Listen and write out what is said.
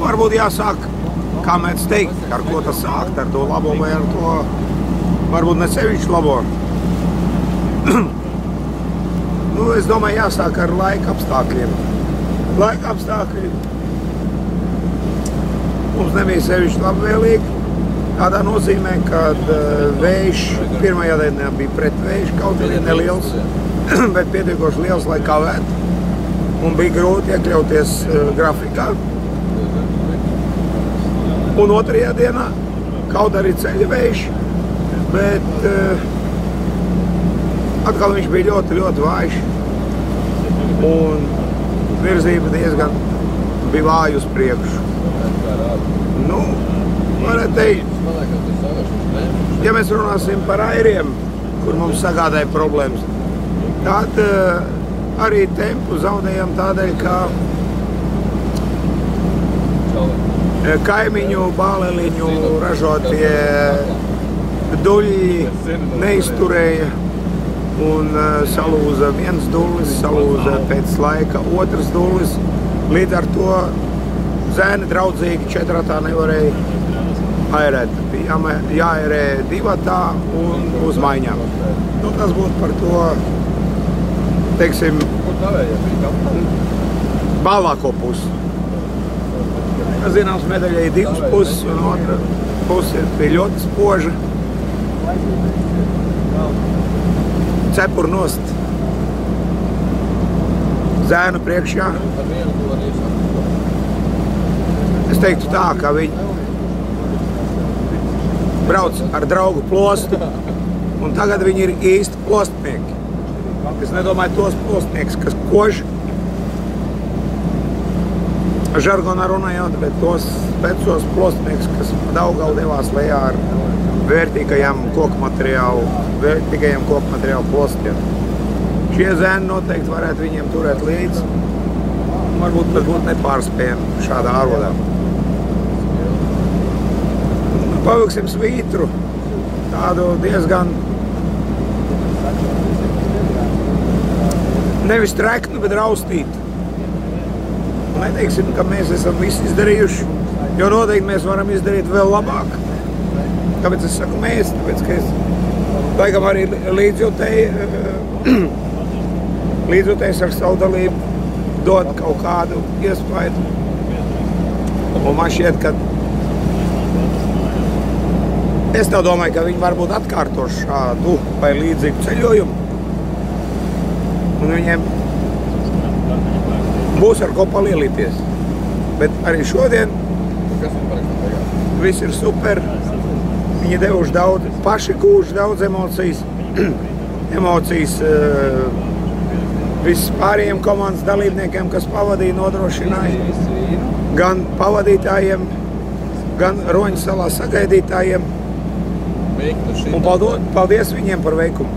varbūt jāsāk, kā mēs teikt, ar ko tas sākt, ar to labo vai ar to, varbūt ne sevišķi labo. Nu, es domāju, jāsāk ar laika apstākļiem. Laika apstākļi mums nebija sevišķi labvēlīgi. Tādā nozīmē, kad vējš pirmajā dienā bija pretvējš, kaut arī neliels, bet pietiekoši liels, lai kavētu. Un bija grūti iekļauties grafikā. Un otrajā dienā kaut arī ceļa vējš, bet atkal viņš bija ļoti, ļoti vājš. Un virzība diezgan bija vāja uz priekšu. Nu, varētu teikt, ja mēs runāsim par airiem, kur mums sagādāja problēmas, tad arī tempu zaudējam tādēļ, ka kaimiņu bāleliņu ražotie duļi neizturēja un salūza viens dullis, salūza pēc laika otrs dullis. Līdz ar to zēni draudzīgi četratā nevarēja airēt. Jāairē divatā un uz maiņām. Nu, tas būtu par to, teiksim, balāko pusi. Zināms, medaļai ir divas puses, un otra puse bija ļoti spoža. Cepur nost zēnu priekšā. Es teiktu tā, ka viņi brauc ar draugu plostu, un tagad viņi ir īsti plostnieki. Es nedomāju tos plostnieks, kas kož, žargonā runājot, bet tos vecos plostnieks, kas Daugavu devās lejā ar vērtīgajiem koku materiālu plostiem. Šie zēni noteikti varētu viņiem turēt līdzi, un varbūt tas būtu nepārspējami šādā ārvodā. Pavilksim svītru, tādu diezgan nevis treknu, bet raustītu. Neteiksim, ka mēs esam visu izdarījuši, jo noteikti mēs varam izdarīt vēl labāk. Kāpēc es saku mēs? Tāpēc, ka es laikam arī līdzjūtējs ar savu dalību dod kaut kādu iespaidu. Un man šķiet, ka es tā domāju, ka viņi varbūt atkārtos šādu vai līdzīgu ceļojumu. Un viņiem būs ar ko palielīties. Bet arī šodien viss ir super. Viņi devuši daudz, paši gūši daudz emocijas. Emocijas vispārējiem komandas dalībniekiem, kas pavadīja, nodrošināja gan pavadītājiem, gan Roņu salā sagaidītājiem. Un paldies viņiem par veikumu.